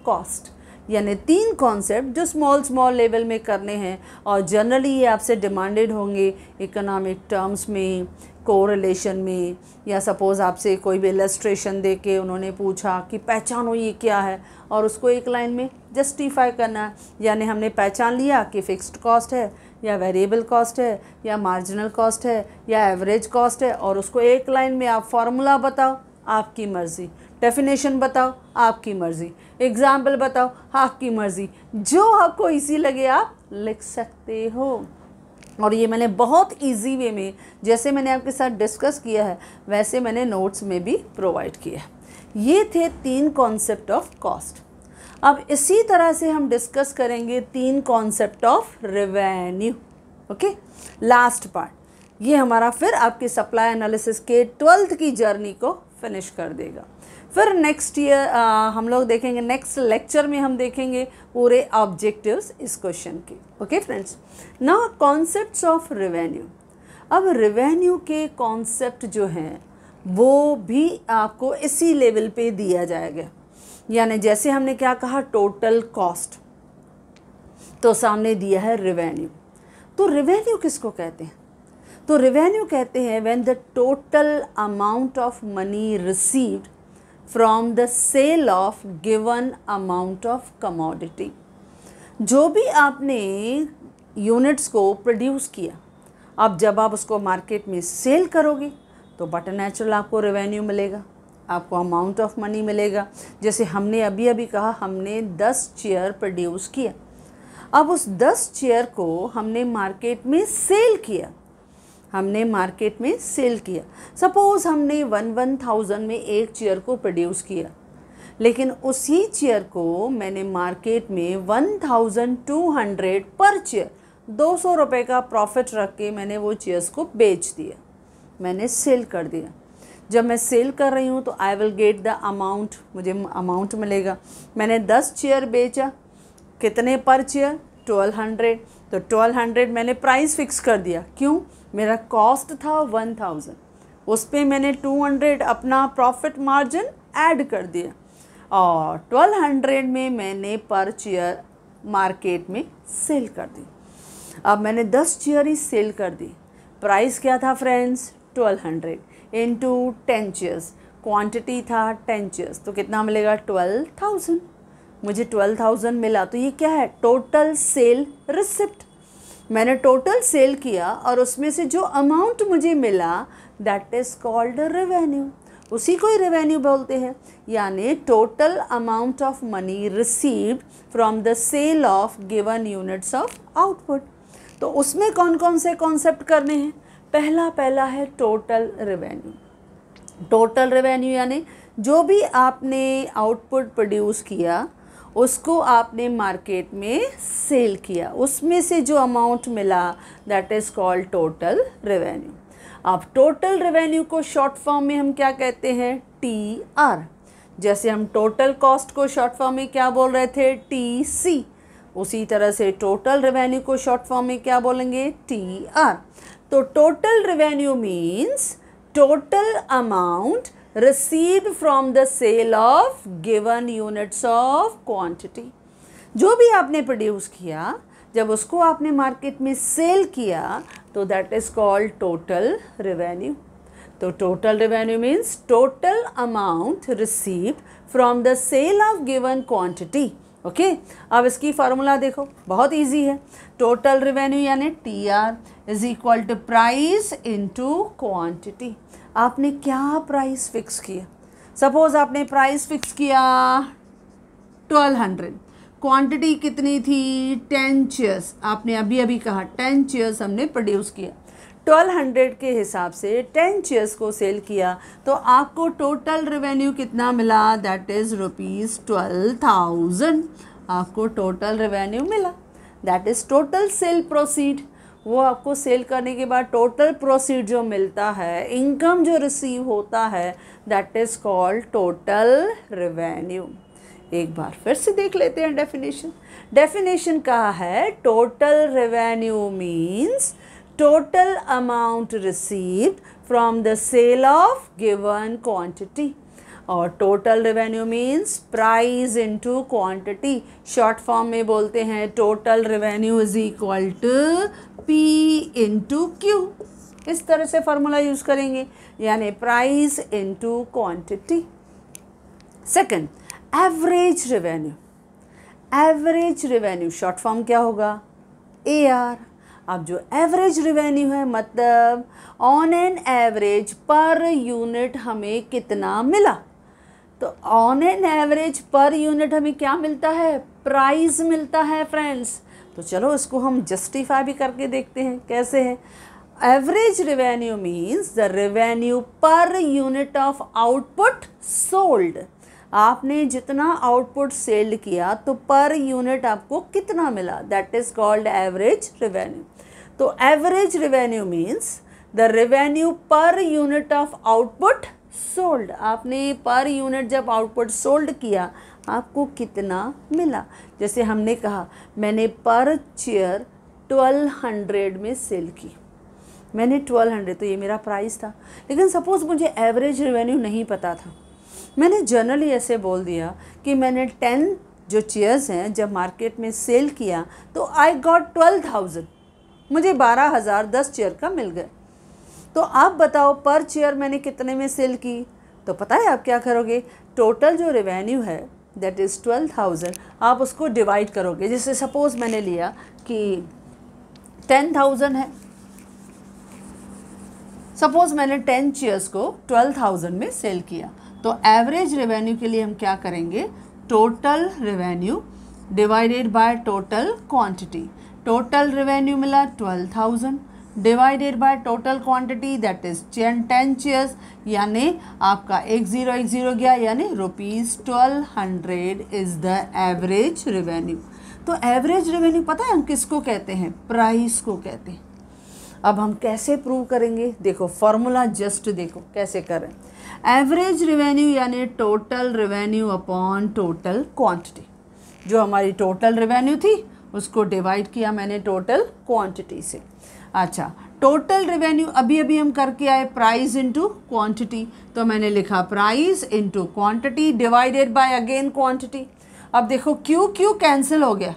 कॉस्ट, यानी 3 कॉन्सेप्ट जो स्मॉल लेवल में करने हैं और जनरली ये आपसे डिमांडेड होंगे इकोनॉमिक टर्म्स में, कोरिलेशन में, या सपोज़ आपसे कोई भी इलस्ट्रेशन दे के उन्होंने पूछा कि पहचानो ये क्या है और उसको एक लाइन में जस्टिफाई करना है। यानी हमने पहचान लिया कि फ़िक्स्ड कॉस्ट है या वेरिएबल कॉस्ट है या मार्जिनल कॉस्ट है या एवरेज कॉस्ट है, और उसको एक लाइन में आप फार्मूला बताओ आपकी मर्ज़ी, डेफिनेशन बताओ आपकी मर्ज़ी, एग्जाम्पल बताओ आपकी मर्ज़ी, जो आपको इजी लगे आप लिख सकते हो। और ये मैंने बहुत इजी वे में, जैसे मैंने आपके साथ डिस्कस किया है वैसे मैंने नोट्स में भी प्रोवाइड किया है। ये थे 3 कॉन्सेप्ट ऑफ कॉस्ट। अब इसी तरह से हम डिस्कस करेंगे 3 concept of revenue. Okay, last part ये हमारा फिर आपके सप्लाई एनालिसिस के 12th की जर्नी को फिनिश कर देगा। फिर नेक्स्ट ईयर हम लोग देखेंगे, नेक्स्ट लेक्चर में हम देखेंगे पूरे ऑब्जेक्टिव्स इस क्वेश्चन के। Okay friends, now concepts of revenue. अब रेवेन्यू के कॉन्सेप्ट जो हैं वो भी आपको इसी लेवल पे दिया जाएगा, यानी जैसे हमने क्या कहा टोटल कॉस्ट, तो सामने दिया है रेवेन्यू। तो रेवेन्यू किसको कहते हैं? तो रेवेन्यू कहते हैं when the total amount of money received from the sale of given amount of commodity. जो भी आपने यूनिट्स को प्रोड्यूस किया, अब जब आप उसको मार्केट में सेल करोगे तो बट नेचुरल आपको रेवेन्यू मिलेगा, आपको अमाउंट ऑफ मनी मिलेगा। जैसे हमने अभी अभी कहा हमने 10 चेयर प्रोड्यूस किया, अब उस 10 चेयर को हमने मार्केट में सेल किया, हमने मार्केट में सेल किया। सपोज़ हमने 1,000 में एक चेयर को प्रोड्यूस किया, लेकिन उसी चेयर को मैंने मार्केट में 1,200 पर चेयर 200 रुपये का प्रॉफिट रख के मैंने वो चेयर्स को बेच दिया, मैंने सेल कर दिया। जब मैं सेल कर रही हूँ तो I will get the amount, मुझे अमाउंट मिलेगा। मैंने 10 चेयर बेचा, कितने पर चेयर 1200, तो 1200 मैंने प्राइस फिक्स कर दिया। क्यों? मेरा कॉस्ट था 1000, उस पर मैंने 200 अपना प्रॉफिट मार्जिन ऐड कर दिया और 1200 में मैंने पर चेयर मार्केट में सेल कर दी। अब मैंने 10 चेयर ही सेल कर दी, प्राइस क्या था फ्रेंड्स 1200 इंटू 10 चेयर्स, क्वांटिटी था 10 चेयर्स, तो कितना मिलेगा 12,000। मुझे 12,000 मिला, तो ये क्या है टोटल सेल रिसिप्ट। मैंने टोटल सेल किया और उसमें से जो अमाउंट मुझे मिला दैट इज़ कॉल्ड रेवेन्यू, उसी को ही रेवेन्यू बोलते हैं। यानी total amount of money received from the sale of given units of output. तो उसमें कौन कौन से कॉन्सेप्ट करने हैं? पहला है टोटल रेवेन्यू। टोटल रेवेन्यू यानी जो भी आपने आउटपुट प्रोड्यूस किया उसको आपने मार्केट में सेल किया, उसमें से जो अमाउंट मिला that is called total revenue. अब टोटल रेवेन्यू को शॉर्ट फॉर्म में हम क्या कहते हैं TR। जैसे हम टोटल कॉस्ट को शॉर्ट फॉर्म में क्या बोल रहे थे TC, उसी तरह से टोटल रेवेन्यू को शॉर्ट फॉर्म में क्या बोलेंगे TR। तो total revenue means total amount received from the sale of given units of quantity। जो भी आपने प्रोड्यूस किया, जब उसको आपने मार्केट में सेल किया तो that is called total revenue. तो total revenue means total amount received from the sale of given quantity. Okay, अब इसकी फार्मूला देखो, बहुत इजी है। टोटल रेवेन्यू यानी TR is equal to price into quantity. आपने क्या प्राइस फिक्स किया? सपोज आपने प्राइस फिक्स किया 1200, क्वांटिटी कितनी थी 10 चेयर्स, आपने अभी अभी कहा 10 चेयर्स हमने प्रोड्यूस किया, 1200 के हिसाब से 10 चेयर्स को सेल किया, तो आपको टोटल रेवेन्यू कितना मिला, दैट इज़ ₹12,000, आपको टोटल रेवेन्यू मिला, that is total sale proceed. वो आपको सेल करने के बाद टोटल प्रोसीड जो मिलता है, इनकम जो रिसीव होता है, that is called total revenue. एक बार फिर से देख लेते हैं डेफिनेशन। डेफिनेशन कहा है total revenue means total amount received from the sale of given quantity, और total revenue means price into quantity. Short form में बोलते हैं total revenue is equal to P into Q। इस तरह से फॉर्मूला यूज करेंगे, यानी price into quantity. Second, average revenue. Average revenue short form क्या होगा, AR। अब जो एवरेज रेवेन्यू है मतलब on an average per unit हमें कितना मिला, तो on an average per unit हमें क्या मिलता है, प्राइस मिलता है फ्रेंड्स। तो चलो इसको हम जस्टिफाई भी करके देखते हैं कैसे है। Average revenue means the revenue per unit of output sold. आपने जितना आउटपुट सेल किया तो पर यूनिट आपको कितना मिला, that is called average revenue. तो average revenue means the revenue per unit of output sold. आपने पर यूनिट जब आउटपुट सोल्ड किया आपको कितना मिला। जैसे हमने कहा मैंने पर चेयर 1200 में सेल की, मैंने 1200, तो ये मेरा प्राइस था। लेकिन सपोज़ मुझे एवरेज रेवेन्यू नहीं पता था, मैंने जनरली ऐसे बोल दिया कि मैंने 10 जो चेयर्स हैं जब मार्केट में सेल किया तो आई गॉट 12,000, मुझे 12,000 10 चेयर का मिल गए। तो आप बताओ पर चेयर मैंने कितने में सेल की, तो पता है आप क्या करोगे, टोटल जो रेवेन्यू है दैट इज़ 12,000, आप उसको डिवाइड करोगे। जैसे सपोज़ मैंने लिया कि 10,000 है, सपोज़ मैंने 10 चेयर्स को 12,000 में सेल किया, तो एवरेज रेवेन्यू के लिए हम क्या करेंगे, total revenue divided by total quantity. Total revenue मिला 12,000 divided by total quantity that is 10 chairs, यानी आपका 1010 गया, यानी ₹1200 इज द एवरेज रेवेन्यू। तो एवरेज रेवेन्यू पता है हम किसको कहते हैं, प्राइस को कहते हैं। अब हम कैसे प्रूव करेंगे, देखो फॉर्मूला जस्ट देखो कैसे करें। एवरेज रेवेन्यू यानी total revenue upon total quantity. जो हमारी टोटल रेवेन्यू थी उसको डिवाइड किया मैंने टोटल क्वांटिटी से। अच्छा, टोटल रेवेन्यू अभी अभी हम करके आए प्राइस इनटू क्वांटिटी, तो मैंने लिखा price into quantity divided by again quantity. अब देखो क्यू क्यू कैंसिल हो गया,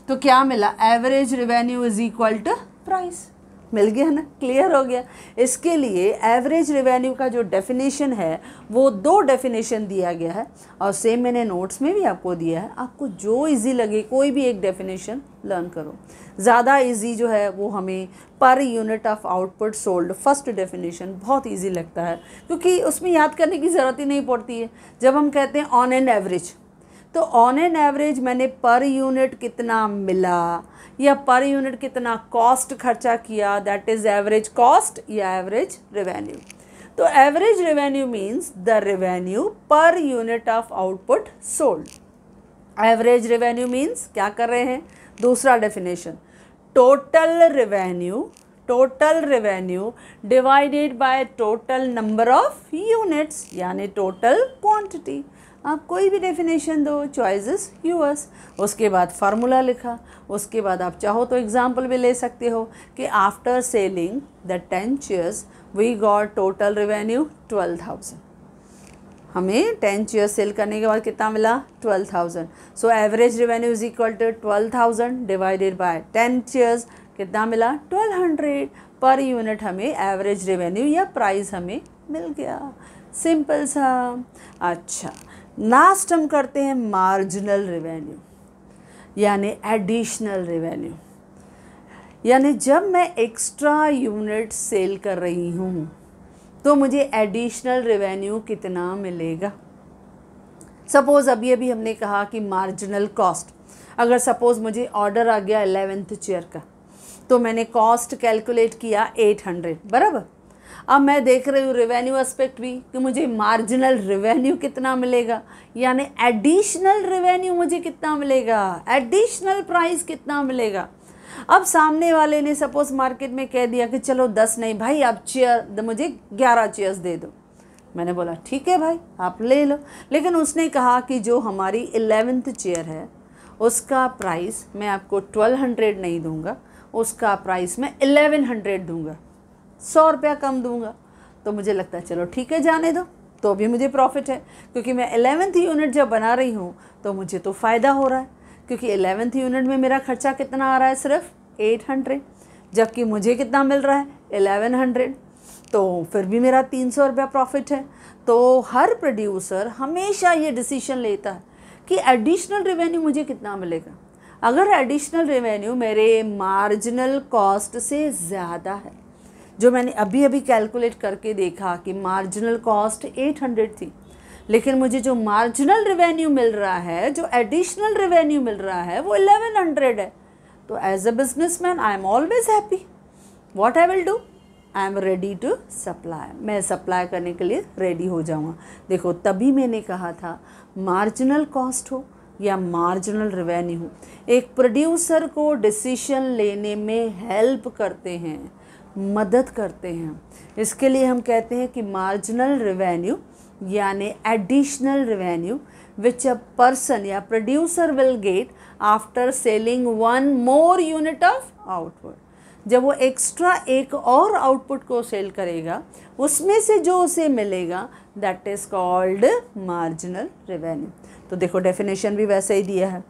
तो क्या मिला, average revenue is equal to price. मिल गया ना, क्लियर हो गया। इसके लिए एवरेज रेवेन्यू का जो डेफिनेशन है वो 2 डेफिनेशन दिया गया है, और सेम मैंने नोट्स में भी आपको दिया है। आपको जो इजी लगे कोई भी एक डेफिनेशन लर्न करो। ज़्यादा इजी जो है वो हमें per unit of output sold first definition बहुत इजी लगता है, क्योंकि उसमें याद करने की ज़रूरत ही नहीं पड़ती है। जब हम कहते हैं ऑन एन एवरेज, तो ऑन एन एवरेज मैंने पर यूनिट कितना मिला या पर यूनिट कितना कॉस्ट खर्चा किया, दैट इज़ एवरेज कॉस्ट या एवरेज रेवेन्यू। तो average revenue means the revenue per unit of output sold. Average revenue means क्या कर रहे हैं, दूसरा definition, total revenue divided by total number of units, यानी टोटल क्वांटिटी। आप कोई भी डेफिनेशन दो, चॉइसेस यूअर्स। उसके बाद फार्मूला लिखा, उसके बाद आप चाहो तो एग्जाम्पल भी ले सकते हो कि after selling the 10 chairs we got total revenue 12,000। हमें 10 चेयर्स सेल करने के बाद कितना मिला, 12,000। So average revenue is equal to 12,000 divided by 10 chairs, कितना मिला, 1200 पर यूनिट। हमें एवरेज रेवेन्यू या प्राइस हमें मिल गया, सिंपल सा। अच्छा, लास्ट हम करते हैं मार्जिनल रेवेन्यू यानी एडिशनल रेवेन्यू। यानी जब मैं एक्स्ट्रा यूनिट सेल कर रही हूँ तो मुझे एडिशनल रेवेन्यू कितना मिलेगा। सपोज़ अभी अभी हमने कहा कि मार्जिनल कॉस्ट, अगर सपोज़ मुझे ऑर्डर आ गया 11th चेयर का, तो मैंने कॉस्ट कैलकुलेट किया 800, बराबर। अब मैं देख रही हूँ रेवेन्यू एस्पेक्ट भी कि मुझे मार्जिनल रेवेन्यू कितना मिलेगा, यानी एडिशनल रेवेन्यू मुझे कितना मिलेगा, एडिशनल प्राइस कितना मिलेगा। अब सामने वाले ने सपोज़ मार्केट में कह दिया कि चलो 10 नहीं भाई, आप चेयर मुझे 11 चेयर्स दे दो। मैंने बोला ठीक है भाई आप ले लो, लेकिन उसने कहा कि जो हमारी 11th चेयर है उसका प्राइस मैं आपको 1200 नहीं दूंगा, उसका प्राइस मैं 1100 दूंगा, 100 रुपया कम दूंगा। तो मुझे लगता है चलो ठीक है जाने दो, तो भी मुझे प्रॉफिट है, क्योंकि मैं 11th यूनिट जब बना रही हूँ तो मुझे तो फ़ायदा हो रहा है, क्योंकि 11th यूनिट में मेरा खर्चा कितना आ रहा है, सिर्फ 800, जबकि मुझे कितना मिल रहा है 1100, तो फिर भी मेरा 300 रुपया प्रॉफिट है। तो हर प्रोड्यूसर हमेशा ये डिसीजन लेता है कि एडिशनल रेवेन्यू मुझे कितना मिलेगा। अगर एडिशनल रेवेन्यू मेरे मार्जिनल कॉस्ट से ज़्यादा है, जो मैंने अभी अभी कैलकुलेट करके देखा कि मार्जिनल कॉस्ट 800 थी, लेकिन मुझे जो मार्जिनल रेवेन्यू मिल रहा है, जो एडिशनल रेवेन्यू मिल रहा है वो 1100 है, तो as a businessman I am always happy. What I will do, I am ready to supply, मैं सप्लाई करने के लिए रेडी हो जाऊँगा। देखो तभी मैंने कहा था मार्जिनल कॉस्ट हो या मार्जिनल रेवेन्यू हो, एक प्रोड्यूसर को डिसीजन लेने में हेल्प करते हैं, मदद करते हैं। इसके लिए हम कहते हैं कि मार्जिनल रेवेन्यू यानी additional revenue which a person या producer will get after selling 1 more unit of output. जब वो एक्स्ट्रा एक और आउटपुट को सेल करेगा, उसमें से जो उसे मिलेगा that is called marginal revenue. तो देखो डेफिनेशन भी वैसे ही दिया है।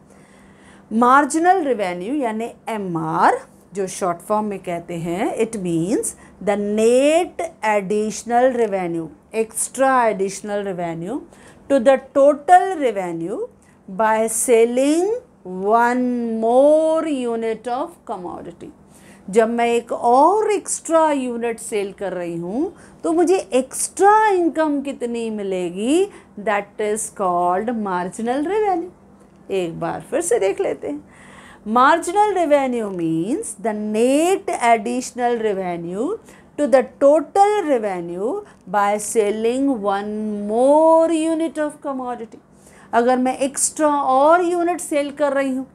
मार्जिनल रेवेन्यू यानी MR, जो शॉर्ट फॉर्म में कहते हैं, it means the net additional revenue, extra additional revenue to the total revenue by selling 1 more unit of commodity. जब मैं एक और एक्स्ट्रा यूनिट सेल कर रही हूँ तो मुझे एक्स्ट्रा इनकम कितनी मिलेगी, that is called marginal revenue. एक बार फिर से देख लेते हैं। Marginal revenue means the net additional revenue to the total revenue by selling 1 more unit of commodity. अगर मैं एक्स्ट्रा और यूनिट सेल कर रही हूँ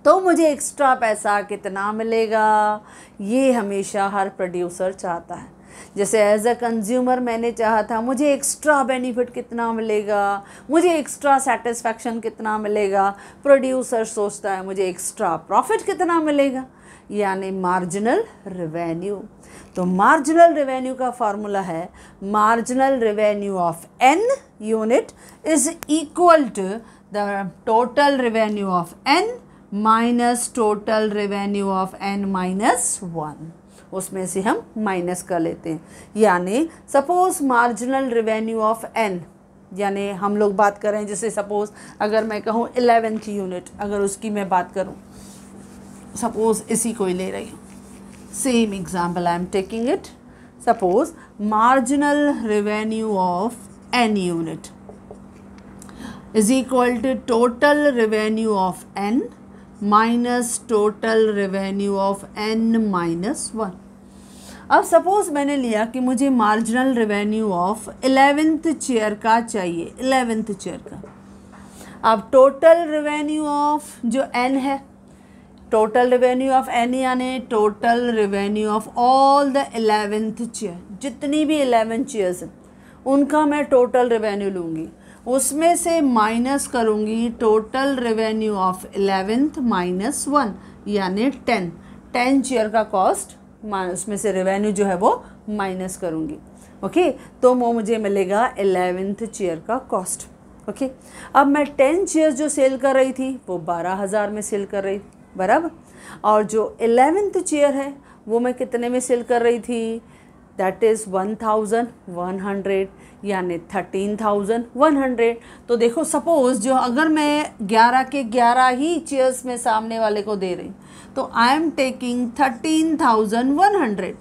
तो मुझे एक्स्ट्रा पैसा कितना मिलेगा, ये हमेशा हर प्रोड्यूसर चाहता है। जैसे एज अ कंज्यूमर मैंने चाहा था मुझे एक्स्ट्रा बेनिफिट कितना मिलेगा, मुझे एक्स्ट्रा सेटिस्फैक्शन कितना मिलेगा, प्रोड्यूसर सोचता है मुझे एक्स्ट्रा प्रॉफिट कितना मिलेगा, यानी मार्जिनल रेवेन्यू। तो मार्जिनल रेवेन्यू का फार्मूला है marginal revenue of n unit is equal to the total revenue of n minus total revenue of n minus 1। उसमें से हम माइनस कर लेते हैं, यानी suppose marginal revenue of n, यानी हम लोग बात करें जैसे सपोज अगर मैं कहूँ 11th यूनिट, अगर उसकी मैं बात करूँ, सपोज इसी को ही ले रही हूँ, same example I am taking it. Suppose marginal revenue of n unit is equal to total revenue of n minus total revenue of n minus 1। अब सपोज़ मैंने लिया कि मुझे marginal revenue of 11th chair का चाहिए, 11th चेयर का। अब टोटल रेवेन्यू ऑफ जो n है, टोटल रेवेन्यू ऑफ n यानी total revenue of all the 11th chair, जितनी भी 11 चेयर्स हैं उनका मैं टोटल रेवेन्यू लूँगी, उसमें से माइनस करूँगी total revenue of 11th minus 1 यानी 10 चेयर का कॉस्ट, उसमें से रेवेन्यू जो है वो माइनस करूँगी। ओके, तो वो मुझे मिलेगा 11th चेयर का कॉस्ट। ओके, अब मैं 10 चेयर जो सेल कर रही थी वो 12,000 में सेल कर रही थी, बराबर। और जो 11th चेयर है वो मैं कितने में सेल कर रही थी, दैट इज़ 1,100 यानी 13,100। तो देखो सपोज़ जो अगर मैं 11 के 11 ही चेयर्स में सामने वाले को दे रही तो आई एम टेकिंग 13,100।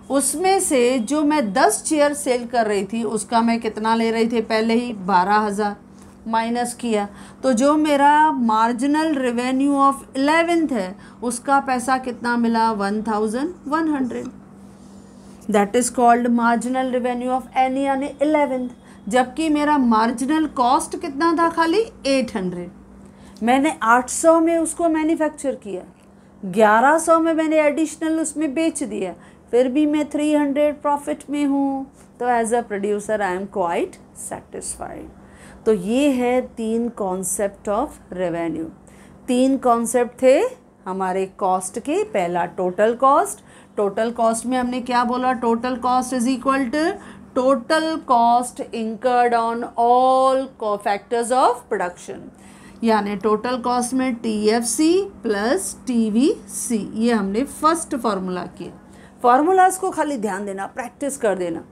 उसमें से जो मैं 10 चेयर सेल कर रही थी उसका मैं कितना ले रही थी, पहले ही 12,000 माइनस किया, तो जो मेरा मार्जिनल रेवेन्यू ऑफ 11th है उसका पैसा कितना मिला, 1,100। That is called marginal revenue of n यानी 11th। जबकि मेरा मार्जिनल कॉस्ट कितना था, खाली 800। मैंने 800 में उसको मैन्युफैक्चर किया, 1100 में मैंने एडिशनल उसमें बेच दिया, फिर भी मैं 300 प्रॉफिट में हूँ। तो as a producer I am quite satisfied. तो ये है 3 कॉन्सेप्ट ऑफ रेवेन्यू। 3 कॉन्सेप्ट थे हमारे कॉस्ट के। पहला टोटल कॉस्ट। टोटल कॉस्ट में हमने क्या बोला, total cost is equal to total cost incurred on all factors of production, यानी टोटल कॉस्ट में TFC प्लस TVC। ये हमने फर्स्ट फार्मूला किया। फार्मूलाज को खाली ध्यान देना, प्रैक्टिस कर देना।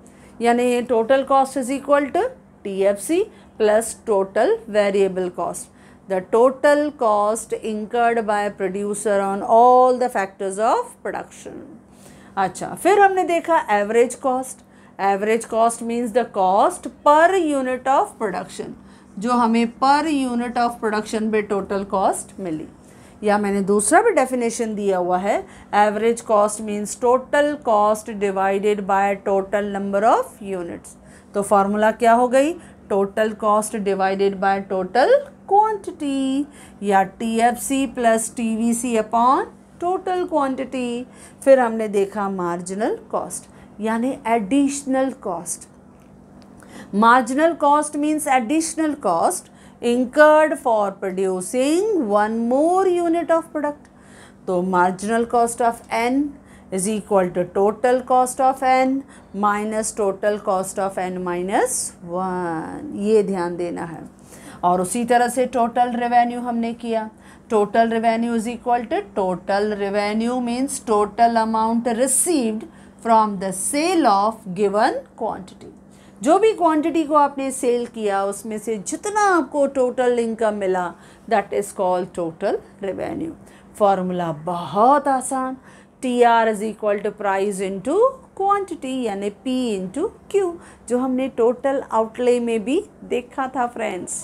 यानी total cost is equal to TFC plus total variable cost, the total cost incurred by producer on all the factors of production. अच्छा, फिर हमने देखा average cost. Average cost means the cost per unit of production, जो हमें पर यूनिट ऑफ प्रोडक्शन पे टोटल कॉस्ट मिली। या मैंने दूसरा भी डेफिनेशन दिया हुआ है, average cost means total cost divided by total number of units. तो फार्मूला क्या हो गई, total cost divided by total quantity, या TFC प्लस TVC अपॉन टोटल क्वांटिटी। फिर हमने देखा मार्जिनल कॉस्ट यानी additional cost. Marginal cost means additional cost incurred for producing one more unit of product. तो marginal cost of n is equal to total cost of n minus total cost of n minus 1, ये ध्यान देना है। और उसी तरह से टोटल रेवेन्यू हमने किया। Total revenue is equal to total revenue means total amount received from the sale of given quantity. जो भी क्वांटिटी को आपने सेल किया उसमें से जितना आपको टोटल इनकम मिला, that is called total revenue. Formula बहुत आसान, TR is equal to price into quantity यानी P इंटू Q, जो हमने टोटल आउटले में भी देखा था friends.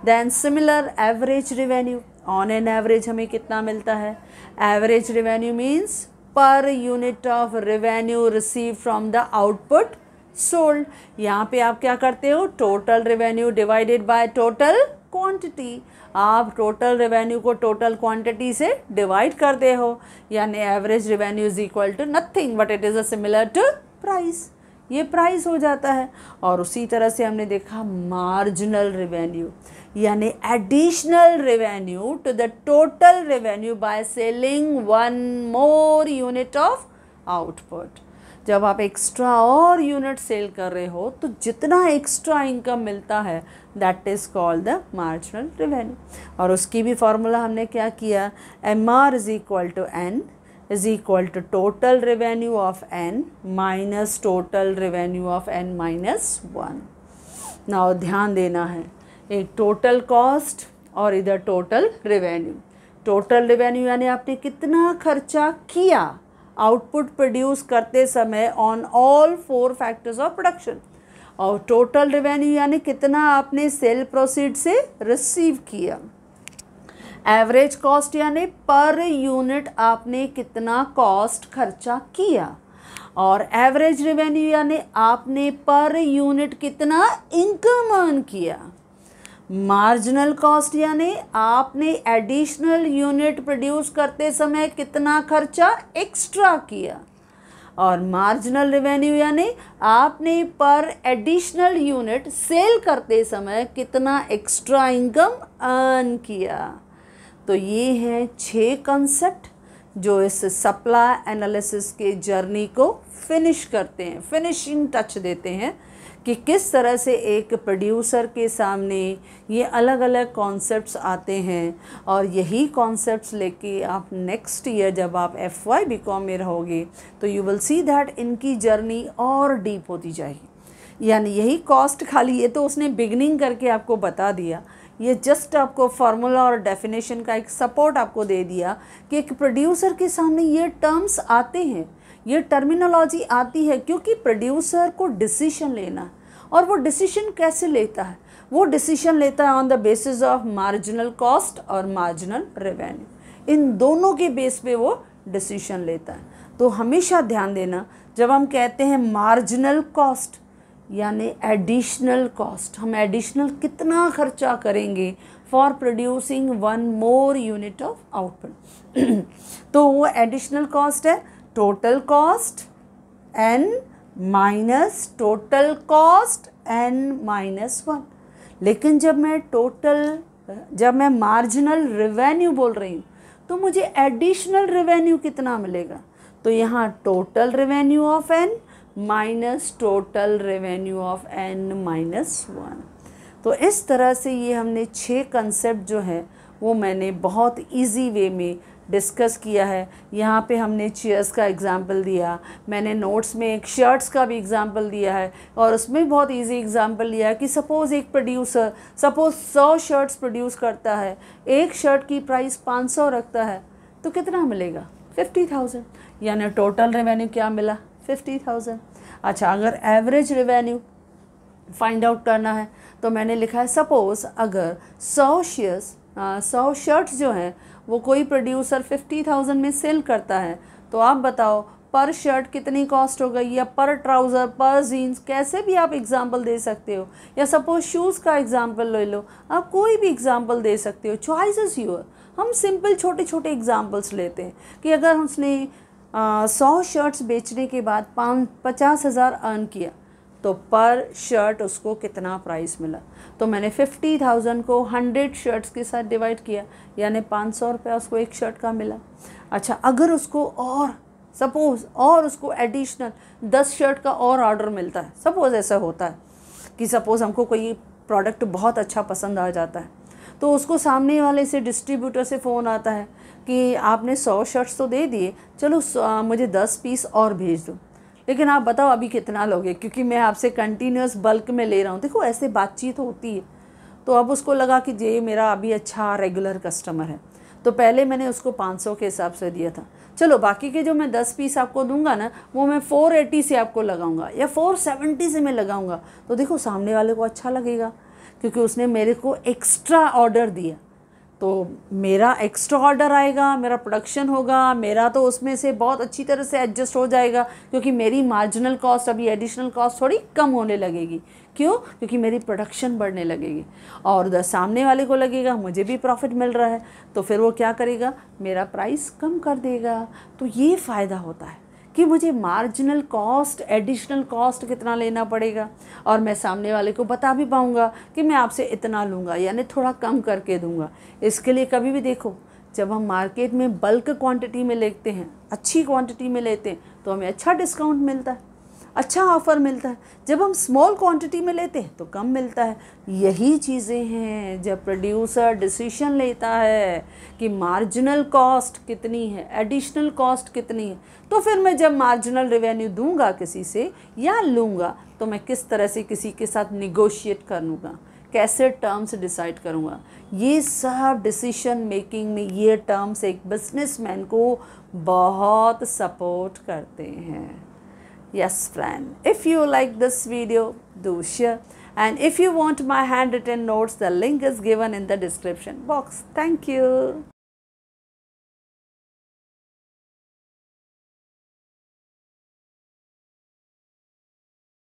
Then similar average revenue, on an average हमें कितना मिलता है। Average revenue means per unit of revenue receive from the output sold. यहाँ पे आप क्या करते हो, total revenue divided by total quantity. आप टोटल रेवेन्यू को टोटल क्वांटिटी से डिवाइड करते हो, यानी average revenue is equal to nothing but it is a similar to price, ये प्राइस हो जाता है। और उसी तरह से हमने देखा मार्जिनल रेवेन्यू यानी additional revenue to the total revenue by selling one more unit of output. जब आप एक्स्ट्रा और यूनिट सेल कर रहे हो तो जितना एक्स्ट्रा इनकम मिलता है that is called the marginal revenue. और उसकी भी फार्मूला हमने क्या किया, MR is equal to N is equal to total revenue of N minus total revenue of N minus 1। Now ध्यान देना है, एक टोटल कॉस्ट और इधर टोटल रेवेन्यू। टोटल रेवेन्यू यानी आपने कितना खर्चा किया आउटपुट प्रोड्यूस करते समय on all 4 factors of production, और टोटल रेवेन्यू यानी कितना आपने सेल प्रोसीड से रिसीव किया। एवरेज कॉस्ट यानी पर यूनिट आपने कितना कॉस्ट खर्चा किया, और एवरेज रेवेन्यू यानी आपने पर यूनिट कितना इनकम अर्न किया। मार्जिनल कॉस्ट यानी आपने एडिशनल यूनिट प्रोड्यूस करते समय कितना खर्चा एक्स्ट्रा किया, और मार्जिनल रेवेन्यू यानी आपने पर एडिशनल यूनिट सेल करते समय कितना एक्स्ट्रा इनकम अर्न किया। तो ये हैं 6 कंसेप्ट जो इस सप्लाई एनालिसिस के जर्नी को फिनिश करते हैं, फिनिशिंग टच देते हैं कि किस तरह से एक प्रोड्यूसर के सामने ये अलग अलग कॉन्सेप्ट्स आते हैं, और यही कॉन्सेप्ट्स लेके आप नेक्स्ट ईयर जब आप FY BCom में रहोगे तो यू विल सी दैट इनकी जर्नी और डीप होती जाएगी। यानी यही कॉस्ट खाली, ये तो उसने बिगनिंग करके आपको बता दिया, ये जस्ट आपको फार्मूला और डेफिनेशन का एक सपोर्ट आपको दे दिया कि एक प्रोड्यूसर के सामने ये टर्म्स आते हैं, ये टर्मिनोलॉजी आती है क्योंकि प्रोड्यूसर को डिसीजन लेना है, और वो डिसीजन कैसे लेता है? वो डिसीजन लेता है on the basis of marginal cost और मार्जिनल रेवेन्यू, इन दोनों के बेस पे वो डिसीजन लेता है। तो हमेशा ध्यान देना, जब हम कहते हैं मार्जिनल कॉस्ट यानी एडिशनल कॉस्ट, हम एडिशनल कितना खर्चा करेंगे for producing one more unit of output तो वो एडिशनल कॉस्ट है total cost n minus total cost n minus 1। लेकिन जब मैं मार्जिनल रेवेन्यू बोल रही हूँ तो मुझे एडिशनल रेवेन्यू कितना मिलेगा? तो यहाँ total revenue of n minus total revenue of n minus 1। तो इस तरह से ये हमने 6 कंसेप्ट जो है वो मैंने बहुत इजी वे में डिस्कस किया है। यहाँ पे हमने चेयर्स का एग्जाम्पल दिया, मैंने नोट्स में एक शर्ट्स का भी एग्जाम्पल दिया है, और उसमें बहुत इजी एग्जाम्पल लिया है कि सपोज़ एक प्रोड्यूसर 100 शर्ट्स प्रोड्यूस करता है, एक शर्ट की प्राइस 500 रखता है, तो कितना मिलेगा? 50,000, यानी टोटल रेवेन्यू क्या मिला? 50,000। अच्छा, अगर एवरेज रेवेन्यू फाइंड आउट करना है तो मैंने लिखा है सपोज़ अगर 100 शर्ट्स जो हैं वो कोई प्रोड्यूसर 50,000 में सेल करता है, तो आप बताओ पर शर्ट कितनी कॉस्ट हो गई, या पर ट्राउज़र, पर जीन्स, कैसे भी आप एग्जांपल दे सकते हो, या सपोज शूज़ का एग्जांपल ले लो, आप कोई भी एग्जांपल दे सकते हो, चॉइस इज़ योर। हम सिंपल छोटे छोटे एग्जांपल्स लेते हैं कि अगर उसने 100 शर्ट्स बेचने के बाद 50,000 अर्न किया तो पर शर्ट उसको कितना प्राइस मिला? तो मैंने 50,000 को 100 शर्ट्स के साथ डिवाइड किया, यानी 500 रुपया उसको एक शर्ट का मिला। अच्छा, अगर उसको और उसको एडिशनल 10 शर्ट का और ऑर्डर मिलता है, सपोज़ ऐसा होता है कि सपोज़ हमको कोई प्रोडक्ट बहुत अच्छा पसंद आ जाता है, तो उसको सामने वाले से डिस्ट्रीब्यूटर से फ़ोन आता है कि आपने 100 शर्ट्स तो दे दिए, चलो मुझे 10 पीस और भेज दो, लेकिन आप बताओ अभी कितना लोगे, क्योंकि मैं आपसे कंटिन्यूस बल्क में ले रहा हूँ। देखो ऐसे बातचीत होती है। तो अब उसको लगा कि ये मेरा अभी अच्छा रेगुलर कस्टमर है, तो पहले मैंने उसको 500 के हिसाब से दिया था, चलो बाकी के जो मैं 10 पीस आपको दूंगा ना, वो मैं 480 से आपको लगाऊंगा या 470 से मैं लगाऊंगा। तो देखो सामने वाले को अच्छा लगेगा, क्योंकि उसने मेरे को एक्स्ट्रा ऑर्डर दिया, तो मेरा एक्स्ट्रा ऑर्डर आएगा, मेरा प्रोडक्शन होगा, मेरा तो उसमें से बहुत अच्छी तरह से एडजस्ट हो जाएगा, क्योंकि मेरी मार्जिनल कॉस्ट अभी एडिशनल कॉस्ट थोड़ी कम होने लगेगी। क्यों? क्योंकि मेरी प्रोडक्शन बढ़ने लगेगी, और उधर सामने वाले को लगेगा मुझे भी प्रॉफिट मिल रहा है, तो फिर वो क्या करेगा? मेरा प्राइस कम कर देगा। तो ये फ़ायदा होता है कि मुझे मार्जिनल कॉस्ट, एडिशनल कॉस्ट कितना लेना पड़ेगा, और मैं सामने वाले को बता भी पाऊँगा कि मैं आपसे इतना लूँगा, यानी थोड़ा कम करके दूँगा। इसके लिए कभी भी देखो, जब हम मार्केट में बल्क क्वांटिटी में लेते हैं, अच्छी क्वांटिटी में लेते हैं, तो हमें अच्छा डिस्काउंट मिलता है, अच्छा ऑफ़र मिलता है। जब हम स्मॉल क्वांटिटी में लेते हैं तो कम मिलता है। यही चीज़ें हैं जब प्रोड्यूसर डिसीजन लेता है कि मार्जिनल कॉस्ट कितनी है, एडिशनल कॉस्ट कितनी है, तो फिर मैं जब मार्जिनल रेवेन्यू दूंगा किसी से या लूँगा, तो मैं किस तरह से किसी के साथ निगोशिएट करूँगा, कैसे टर्म्स डिसाइड करूँगा। ये सब डिसीजन मेकिंग में ये टर्म्स एक बिजनेसमैन को बहुत सपोर्ट करते हैं। Yes friend, if you like this video, do share, and if you want my handwritten notes, the link is given in the description box. Thank you.